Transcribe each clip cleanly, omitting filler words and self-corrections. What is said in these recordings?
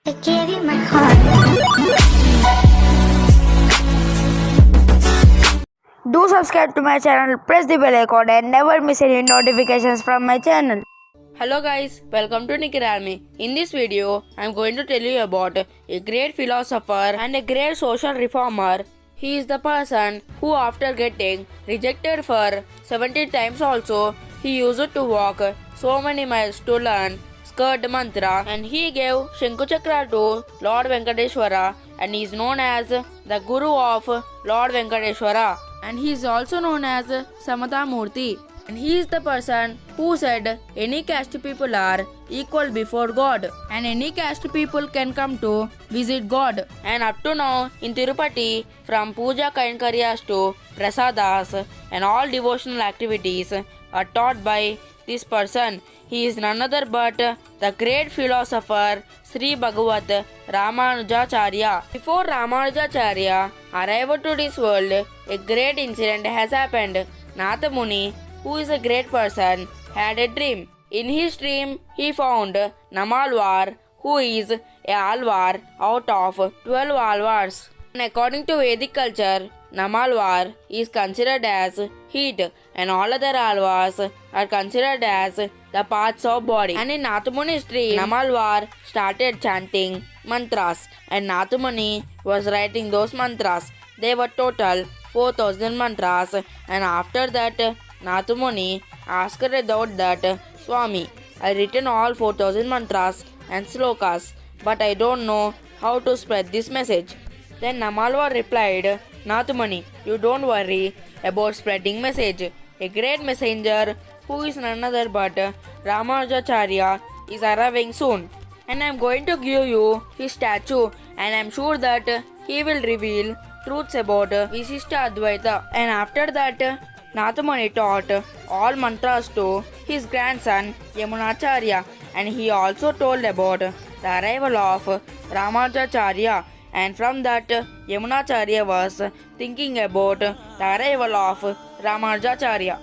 I gave you my heart. Do subscribe to my channel, press the bell icon and never miss any notifications from my channel. Hello guys, welcome to Nikhil. In this video, I am going to tell you about a great philosopher and a great social reformer. He is the person who, after getting rejected for 70 times also, he used to walk so many miles to learn Skirt mantra, and he gave Shankuchakra to Lord Venkateshwara, and he is known as the Guru of Lord Venkateshwara, and he is also known as Samata Murthy. And he is the person who said any caste people are equal before God, and any caste people can come to visit God. And up to now in Tirupati, from puja kainkaryas to prasadas and all devotional activities are taught by this person. He is none other but the great philosopher Sri Bhagavat Ramanujacharya. Before Ramanujacharya arrived to this world, a great incident has happened. Natha Muni, who is a great person, had a dream. In his dream, he found Namalvar, who is a Alvar out of 12 Alvars. And according to Vedic culture, Namalvar is considered as heat, and all other Alvars are considered as the parts of body. And in Nathamuni's dream, Namalvar started chanting mantras, and Nathamuni was writing those mantras. They were total 4000 mantras, and after that, Nathamuni asked a doubt that, Swami, I written all 4000 mantras and slokas, but I don't know how to spread this message. Then Namalvar replied, Nathamuni, you don't worry about spreading message. A great messenger, who is none other but Ramanujacharya, is arriving soon, and I am going to give you his statue, and I am sure that he will reveal truths about Visishta Advaita. And after that, Nathamuni taught all mantras to his grandson Yamunacharya, and he also told about the arrival of Ramanujacharya. And from that, Yamunacharya was thinking about the arrival of Ramanujacharya.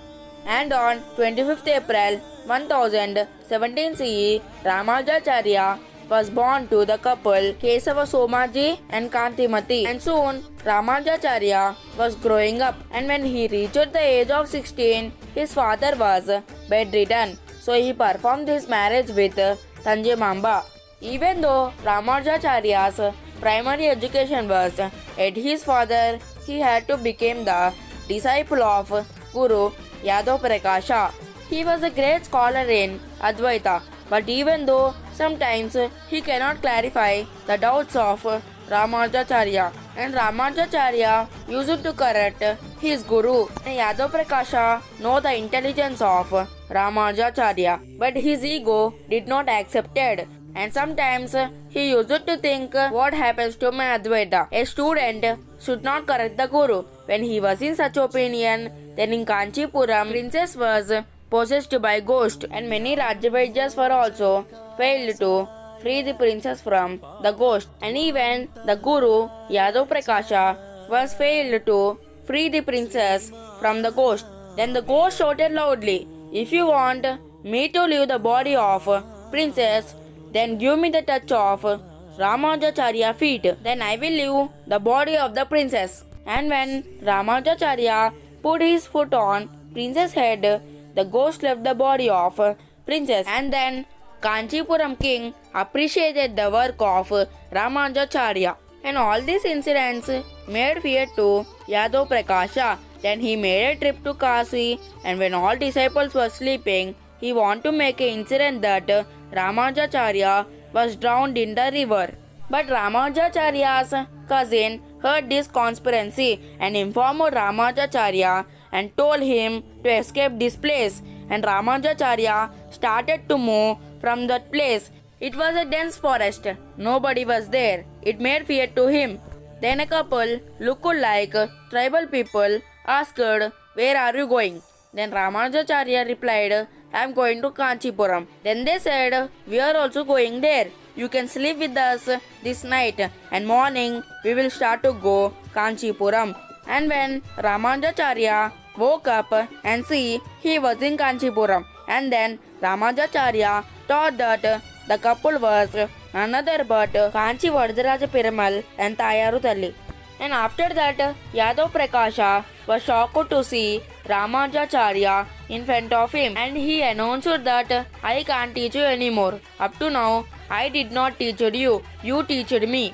And on 25th April 1017 CE, Ramanujacharya was born to the couple Kesava Somaji and Kantimati. And soon, Ramanujacharya was growing up. And when he reached the age of 16, his father was bedridden. So he performed his marriage with Tanje Mamba. Even though Ramanujacharya's primary education was at his father, he had to become the disciple of Guru Yadav Prakasha. He was a great scholar in Advaita, but even though sometimes he cannot clarify the doubts of Ramanujacharya, and Ramanujacharya used to correct his guru, and Yadav Prakasha know the intelligence of Ramanujacharya, but his ego did not accept it. And sometimes he used to think, what happens to my Advaita? A student should not correct the guru. When he was in such opinion, then in Kanchipuram, princess was possessed by ghost, and many Rajavaidjas were also failed to free the princess from the ghost. And even the guru, Yadav Prakasha, was failed to free the princess from the ghost. Then the ghost shouted loudly, if you want me to leave the body of princess, then give me the touch of Ramanujacharya feet. Then I will leave the body of the princess. And when Ramanujacharya put his foot on princess' head, the ghost left the body of princess. And then Kanchipuram king appreciated the work of Ramanujacharya. And all these incidents made fear to Yadav Prakasha. Then he made a trip to Kasi, and when all disciples were sleeping, he wanted to make an incident that Ramanujacharya was drowned in the river. But Ramanujacharya's cousin heard this conspiracy and informed Ramanujacharya and told him to escape this place. And Ramanujacharya started to move from that place. It was a dense forest. Nobody was there. It made fear to him. Then a couple, looked like tribal people, asked, where are you going? Then Ramanujacharya replied, I am going to Kanchipuram. Then they said, we are also going there. You can sleep with us this night, and morning we will start to go Kanchipuram. And when Ramanujacharya woke up and see he was in Kanchipuram, and then Ramanujacharya thought that the couple was none other but Kanchi Varadaraja Perumal and Tayaru Talli. And after that, Yadav Prakasha was shocked to see Ramanujacharya in front of him, and he announced that I can't teach you anymore. Up to now, I did not teach you, you taught me.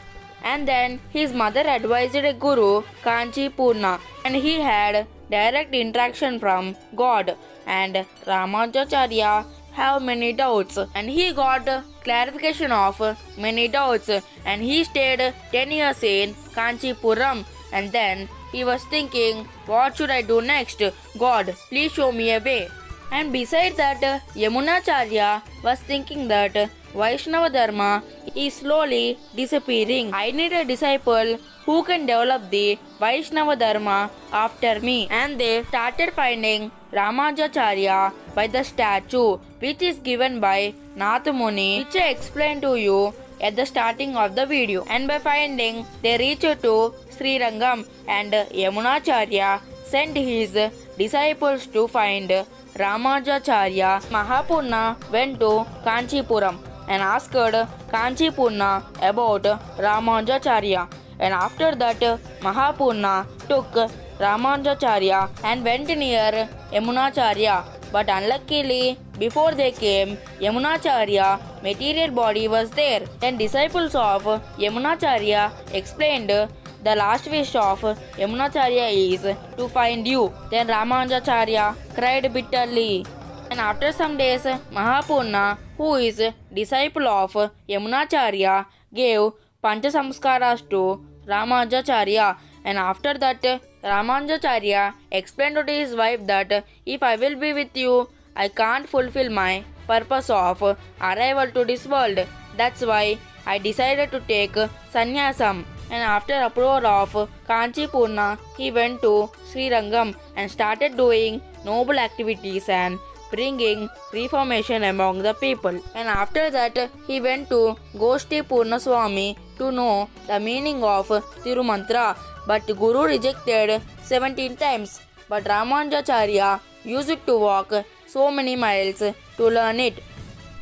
And then his mother advised Guru Kanchi Purna, and he had direct interaction from God. And Ramanujacharya have many doubts, and he got clarification of many doubts, and he stayed 10 years in Kanchipuram, and then he was thinking, what should I do next? God, please show me a way. And besides that, Yamunacharya was thinking that Vaishnava Dharma is slowly disappearing. I need a disciple who can develop the Vaishnava Dharma after me. And they started finding Ramanujacharya by the statue, which is given by Nath Muni, which I explained to you at the starting of the video. And by finding, they reached to Srirangam, and Yamunacharya sent his disciples to find Ramanujacharya. Mahapurna went to Kanchipuram and asked Kanchipurna about Ramanujacharya. And after that, Mahapurna took Ramanujacharya and went near Yamunacharya. But unluckily, before they came, Yamunacharya material body was there. Then disciples of Yamunacharya explained, the last wish of Yamunacharya is to find you. Then Ramanujacharya cried bitterly. And after some days, Mahapurna, who is disciple of Yamunacharya, gave Panchasamskaras to Ramanujacharya. And after that, Ramanujacharya explained to his wife that if I will be with you, I can't fulfill my purpose of arrival to this world. That's why I decided to take sannyasam. And after approval of Kanchipurna, he went to Srirangam and started doing noble activities and bringing reformation among the people. And after that, he went to Goshti Purnaswami to know the meaning of Tirumantra, but Guru rejected 17 times. But Ramanujacharya used to walk so many miles to learn it.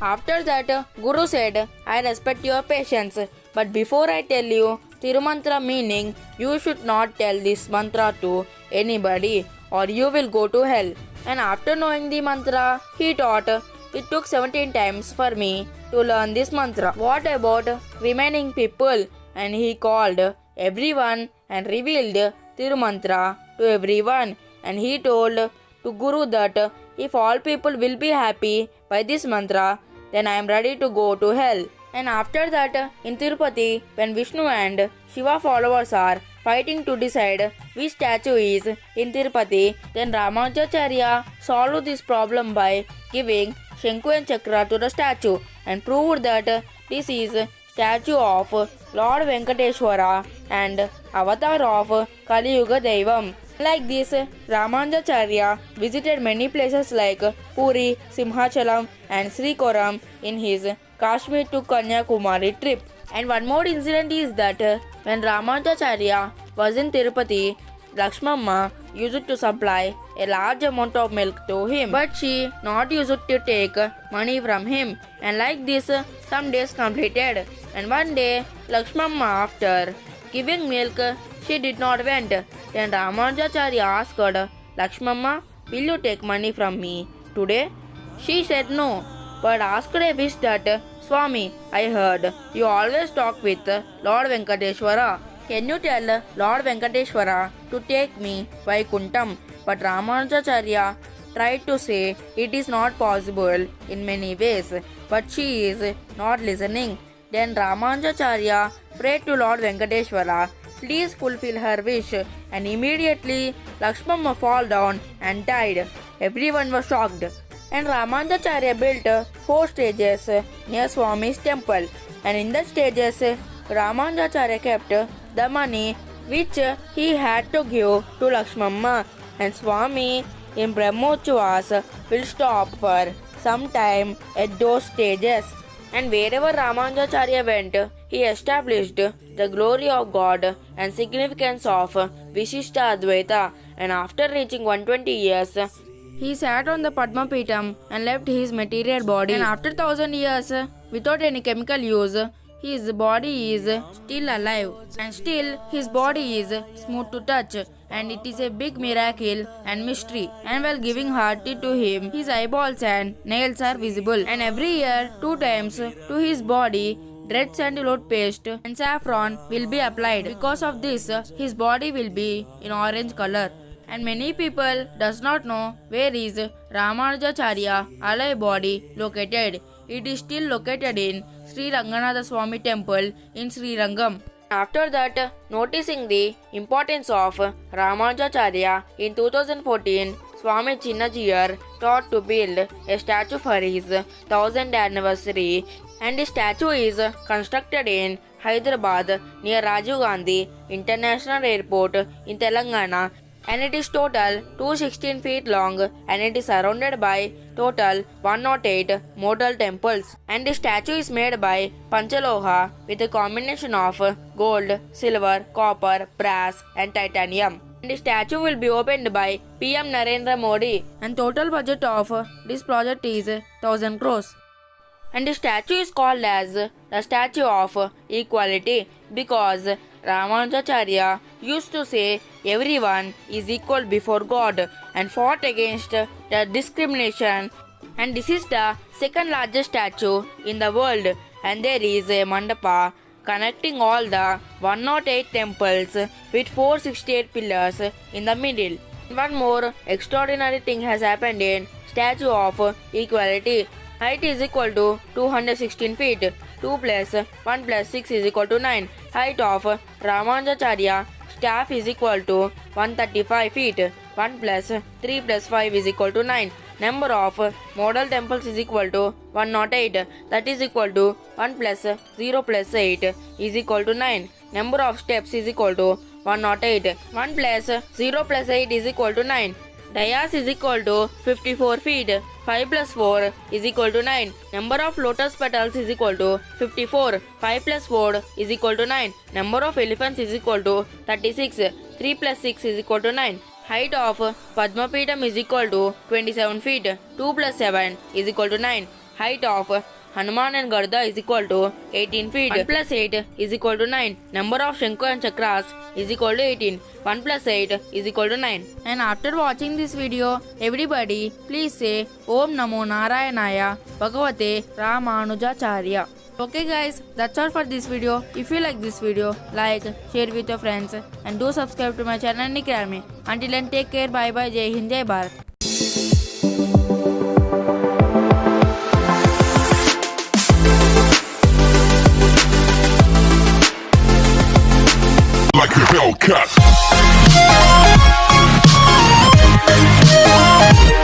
After that, Guru said, I respect your patience, but before I tell you Tirumantra meaning, you should not tell this mantra to anybody or you will go to hell. And after knowing the mantra, he taught, it took 17 times for me to learn this mantra. What about remaining people? And he called everyone and revealed Tirumantra to everyone. And he told to Guru that if all people will be happy by this mantra, then I am ready to go to hell. And after that, in Tirupati, when Vishnu and Shiva followers are fighting to decide which statue is in Tirupati, then Ramanujacharya solved this problem by giving Shanku and Chakra to the statue and proved that this is statue of Lord Venkateshwara and avatar of Kali Yuga Deivam. Like this, Ramanujacharya visited many places like Puri, Simhachalam and Srikakulam in his Kashmir to Kanyakumari trip. And one more incident is that when Ramanujacharya was in Tirupati, Lakshmamma used to supply a large amount of milk to him, but she not used to take money from him. And like this, some days completed. And one day, Lakshmamma, after giving milk, she did not went. Then Ramanujacharya asked, Lakshmamma, will you take money from me today? She said no, but asked a wish that, Swami, I heard you always talk with Lord Venkateshwara. Can you tell Lord Venkateshwara to take me Vaikuntham? But Ramanujacharya tried to say it is not possible in many ways, but she is not listening. Then Ramanujacharya prayed to Lord Venkateshwara, please fulfill her wish, and immediately Lakshmamma fell down and died. Everyone was shocked. And Ramanujacharya built 4 stages near Swami's temple, and in the stages Ramanujacharya kept the money which he had to give to Lakshmamma, and Swami in Brahmotsavas will stop for some time at those stages. And wherever Ramanujacharya went, he established the glory of God and significance of Vishishta Advaita. And after reaching 120 years, he sat on the Padma Pitam and left his material body. And after 1000 years, without any chemical use, his body is still alive and still his body is smooth to touch, and it is a big miracle and mystery. And while giving heart to him, his eyeballs and nails are visible, and every year 2 times to his body red sandalwood paste and saffron will be applied. Because of this, his body will be in orange color. And many people does not know where is Ramanujacharya alive body located. It is still located in Srirangam temple in Srirangam. After that, noticing the importance of Ramanujacharya, in 2014, Swami Chinnajiyar thought to build a statue for his 1000th anniversary, and the statue is constructed in Hyderabad near Rajiv Gandhi International Airport in Telangana, and it is total 216 feet long, and it is surrounded by total 108 model temples, and the statue is made by Panchaloha with a combination of gold, silver, copper, brass and titanium. And the statue will be opened by PM Narendra Modi, and total budget of this project is 1000 crores. And the statue is called as the Statue of Equality because Ramanujacharya used to say everyone is equal before God and fought against the discrimination. And this is the second largest statue in the world, and there is a mandapa connecting all the 108 temples with 468 pillars in the middle. One more extraordinary thing has happened in Statue of Equality. Height is equal to 216 feet. 2 plus 1 plus 6 is equal to 9. Height of Ramanujacharya staff is equal to 135 feet. 1 plus 3 plus 5 is equal to 9. Number of model temples is equal to 108. That is equal to 1 plus 0 plus 8 is equal to 9. Number of steps is equal to 108. 1 plus 0 plus 8 is equal to 9. Dayas is equal to 54 feet. 5 plus 4 is equal to 9. Number of lotus petals is equal to 54. 5 plus 4 is equal to 9. Number of elephants is equal to 36. 3 plus 6 is equal to 9. Height of Padmapeetham is equal to 27 feet. 2 plus 7 is equal to 9. Height of Hanuman and Garda is equal to 18 feet. 1 plus 8 is equal to 9. Number of Shanku and Chakras is equal to 18. 1 plus 8 is equal to 9. And after watching this video, everybody please say Om Namo Narayanaya Bhagavate Ramanujacharya. Okay guys, that's all for this video. If you like this video, like, share with your friends and do subscribe to my channel Nikhil. Until then, take care, bye bye, Jai Hind, Jai Bharat. Like a Hellcat.